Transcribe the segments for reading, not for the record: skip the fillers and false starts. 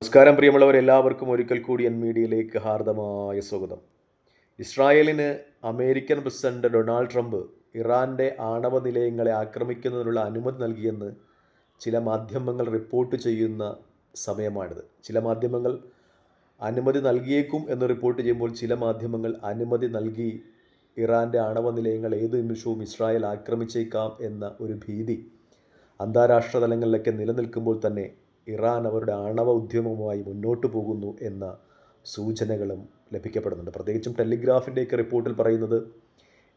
നമസ്കാരം പ്രിയമുള്ളവർ, എല്ലാവർക്കും ഒരിക്കൽ കൂടി മീഡിയയിലേക്ക് ഹാർദമായ സ്വാഗതം. ഇസ്രായേലിന് അമേരിക്കൻ പ്രസിഡന്റ് ഡൊണാൾഡ് ട്രംപ് ഇറാൻ്റെ ആണവ നിലയങ്ങളെ ആക്രമിക്കുന്നതിനുള്ള അനുമതി നൽകിയെന്ന് ചില മാധ്യമങ്ങൾ റിപ്പോർട്ട് ചെയ്യുന്ന സമയമാണിത്. ചില മാധ്യമങ്ങൾ അനുമതി നൽകിയേക്കും എന്ന് റിപ്പോർട്ട് ചെയ്യുമ്പോൾ ചില മാധ്യമങ്ങൾ അനുമതി നൽകി ഇറാൻ്റെ ആണവ നിലയങ്ങൾ ഏത് നിമിഷവും ഇസ്രായേൽ ആക്രമിച്ചേക്കാം എന്ന ഒരു ഭീതി അന്താരാഷ്ട്ര തലങ്ങളിലൊക്കെ നിലനിൽക്കുമ്പോൾ തന്നെ ഇറാൻ അവരുടെ ആണവ ഉദ്യമവുമായി മുന്നോട്ട് പോകുന്നു എന്ന സൂചനകളും ലഭിക്കപ്പെടുന്നുണ്ട്. പ്രത്യേകിച്ചും ടെലിഗ്രാഫിൻ്റെയൊക്കെ റിപ്പോർട്ടിൽ പറയുന്നത്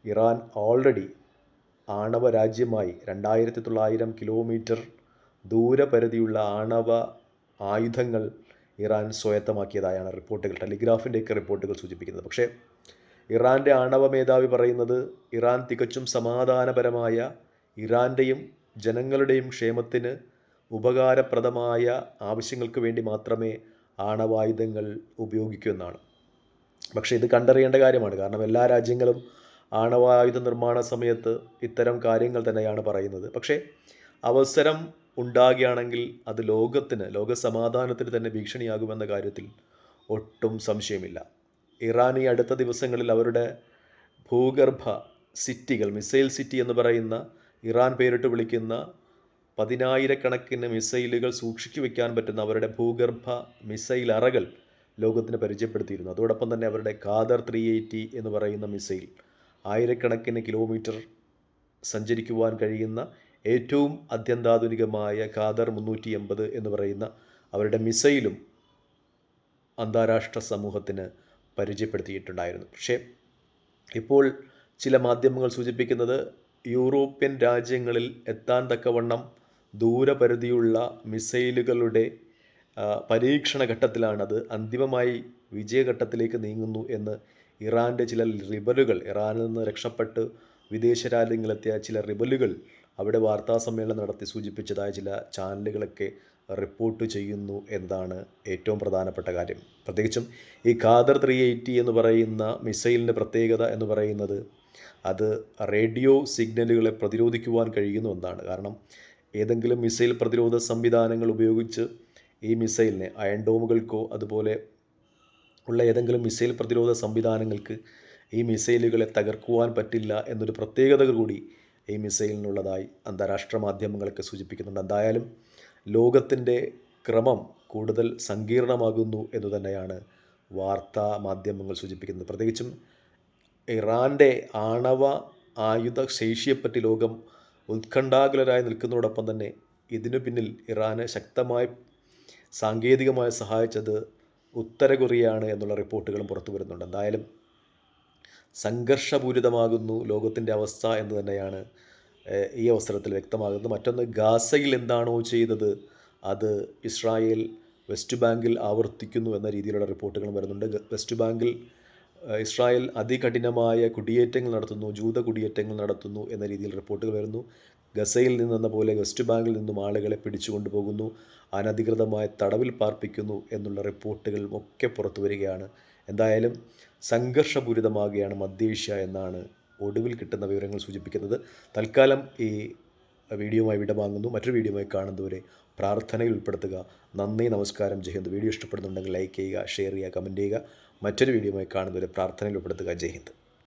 ഇറാൻ ഓൾറെഡി ആണവ രാജ്യമായി 2900 കിലോമീറ്റർ ദൂരപരിധിയുള്ള ആണവ ആയുധങ്ങൾ ഇറാൻ സ്വായത്തമാക്കിയതായാണ് റിപ്പോർട്ടുകൾ, ടെലിഗ്രാഫിൻ്റെയൊക്കെ റിപ്പോർട്ടുകൾ സൂചിപ്പിക്കുന്നത്. പക്ഷേ ഇറാൻ്റെ ആണവ മേധാവി പറയുന്നത് ഇറാൻ തികച്ചും സമാധാനപരമായ, ഇറാൻ്റെയും ജനങ്ങളുടെയും ക്ഷേമത്തിന് ഉപകാരപ്രദമായ ആവശ്യങ്ങൾക്ക് വേണ്ടി മാത്രമേ ആണവായുധങ്ങൾ ഉപയോഗിക്കൂ എന്നാണ്. പക്ഷേ ഇത് കണ്ടറിയേണ്ട കാര്യമാണ്. കാരണം എല്ലാ രാജ്യങ്ങളും ആണവായുധ നിർമ്മാണ സമയത്ത് ഇത്തരം കാര്യങ്ങൾ തന്നെയാണ് പറയുന്നത്. പക്ഷേ അവസരം ഉണ്ടാകുകയാണെങ്കിൽ അത് ലോക സമാധാനത്തിന് തന്നെ ഭീഷണിയാകുമെന്ന കാര്യത്തിൽ ഒട്ടും സംശയമില്ല. ഇറാൻ ഈ അടുത്ത ദിവസങ്ങളിൽ അവരുടെ ഭൂഗർഭ സിറ്റികൾ, മിസൈൽ സിറ്റി എന്ന് പറയുന്ന ഇറാൻ പേരിട്ട് വിളിക്കുന്ന 10,000 മിസൈലുകൾ സൂക്ഷിച്ചു വയ്ക്കാൻ പറ്റുന്ന അവരുടെ ഭൂഗർഭ മിസൈൽ അറകൾ ലോകത്തിന് പരിചയപ്പെടുത്തിയിരുന്നു. അതോടൊപ്പം തന്നെ അവരുടെ ഖാദർ 380 എന്ന് പറയുന്ന മിസൈൽ 1000 കിലോമീറ്റർ സഞ്ചരിക്കുവാൻ കഴിയുന്ന ഏറ്റവും അത്യന്താധുനികമായ ഖാദർ 380 എന്ന് പറയുന്ന അവരുടെ മിസൈലും അന്താരാഷ്ട്ര സമൂഹത്തിന് പരിചയപ്പെടുത്തിയിട്ടുണ്ടായിരുന്നു. പക്ഷേ ഇപ്പോൾ ചില മാധ്യമങ്ങൾ സൂചിപ്പിക്കുന്നത് യൂറോപ്യൻ രാജ്യങ്ങളിൽ എത്താൻ തക്കവണ്ണം ദൂരപരിധിയുള്ള മിസൈലുകളുടെ പരീക്ഷണ ഘട്ടത്തിലാണത്, അന്തിമമായി വിജയഘട്ടത്തിലേക്ക് നീങ്ങുന്നു എന്ന് ഇറാൻ്റെ ചില റിബലുകൾ, ഇറാനിൽ നിന്ന് രക്ഷപ്പെട്ട് വിദേശ രാജ്യങ്ങളിലെത്തിയ ചില റിബലുകൾ അവിടെ വാർത്താ സമ്മേളനം നടത്തി സൂചിപ്പിച്ചതായ ചില ചാനലുകളൊക്കെ റിപ്പോർട്ട് ചെയ്യുന്നു എന്നതാണ് ഏറ്റവും പ്രധാനപ്പെട്ട കാര്യം. പ്രത്യേകിച്ചും ഈ ഖാദർ 380 എന്ന് പറയുന്ന മിസൈലിൻ്റെ പ്രത്യേകത എന്ന് പറയുന്നത് അത് റേഡിയോ സിഗ്നലുകളെ പ്രതിരോധിക്കുവാൻ കഴിയുന്നു എന്നാണ്. കാരണം ഏതെങ്കിലും മിസൈൽ പ്രതിരോധ സംവിധാനങ്ങൾ ഉപയോഗിച്ച് ഈ മിസൈലിനെ അയൺ ഡോമുകൾക്കോ അതുപോലെ ഉള്ള ഏതെങ്കിലും മിസൈൽ പ്രതിരോധ സംവിധാനങ്ങൾക്ക് ഈ മിസൈലുകളെ തകർക്കുവാൻ പറ്റില്ല എന്നൊരു പ്രത്യേകത കൂടി ഈ മിസൈലിനുള്ളതായി അന്താരാഷ്ട്ര മാധ്യമങ്ങളൊക്കെ സൂചിപ്പിക്കുന്നുണ്ട്. എന്തായാലും ലോകത്തിൻ്റെ ക്രമം കൂടുതൽ സങ്കീർണമാകുന്നു എന്ന് തന്നെയാണ് വാർത്താ മാധ്യമങ്ങൾ സൂചിപ്പിക്കുന്നത്. പ്രത്യേകിച്ചും ഇറാൻ്റെ ആണവ ആയുധ ശേഷിയെപ്പറ്റി ലോകം ഉത്കണ്ഠാകുലരായി നിൽക്കുന്നതോടൊപ്പം തന്നെ ഇതിനു പിന്നിൽ ഇറാന് ശക്തമായി സാങ്കേതികമായി സഹായിച്ചത് ഉത്തര കൊറിയയാണ് എന്നുള്ള റിപ്പോർട്ടുകളും പുറത്തു വരുന്നുണ്ട്. എന്തായാലും സംഘർഷപൂരിതമാകുന്നു ലോകത്തിൻ്റെ അവസ്ഥ എന്ന് തന്നെയാണ് ഈ അവസരത്തിൽ വ്യക്തമാകുന്നത്. മറ്റൊന്ന്, ഗാസയിൽ എന്താണോ ചെയ്തത് അത് ഇസ്രായേൽ വെസ്റ്റ് ബാങ്കിൽ ആവർത്തിക്കുന്നു എന്ന രീതിയിലുള്ള റിപ്പോർട്ടുകളും വരുന്നുണ്ട്. വെസ്റ്റ് ബാങ്കിൽ ഇസ്രായേൽ അതികഠിനമായ കുടിയേറ്റങ്ങൾ നടത്തുന്നു, ജൂത കുടിയേറ്റങ്ങൾ നടത്തുന്നു എന്ന രീതിയിൽ റിപ്പോർട്ടുകൾ വരുന്നു. ഗസയിൽ നിന്നെന്ന പോലെ വെസ്റ്റ് ബാങ്കിൽ നിന്നും ആളുകളെ പിടിച്ചുകൊണ്ടുപോകുന്നു, അനധികൃതമായ തടവിൽ പാർപ്പിക്കുന്നു എന്നുള്ള റിപ്പോർട്ടുകളും ഒക്കെ പുറത്തു വരികയാണ്. എന്തായാലും സംഘർഷപൂരിതമാകുകയാണ് മധ്യേഷ്യ എന്നാണ് ഒടുവിൽ കിട്ടുന്ന വിവരങ്ങൾ സൂചിപ്പിക്കുന്നത്. തൽക്കാലം ഈ വീഡിയോയുമായി വിടവാങ്ങുന്നു. മറ്റൊരു വീഡിയോയുമായി കാണുന്നതുവരെ പ്രാർത്ഥനയിൽ ഉൾപ്പെടുത്തുക. നന്ദി, നമസ്കാരം, ജയ് ഹിന്ദ്. വീഡിയോ ഇഷ്ടപ്പെടുന്നുണ്ടെങ്കിൽ ലൈക്ക് ചെയ്യുക, ഷെയർ ചെയ്യുക, കമൻറ്റ് ചെയ്യുക. മറ്റൊരു വീഡിയോയുമായി കാണുന്നതുവരെ പ്രാർത്ഥനയിൽ ഉൾപ്പെടുത്തുക. ജയ് ഹിന്ദ്.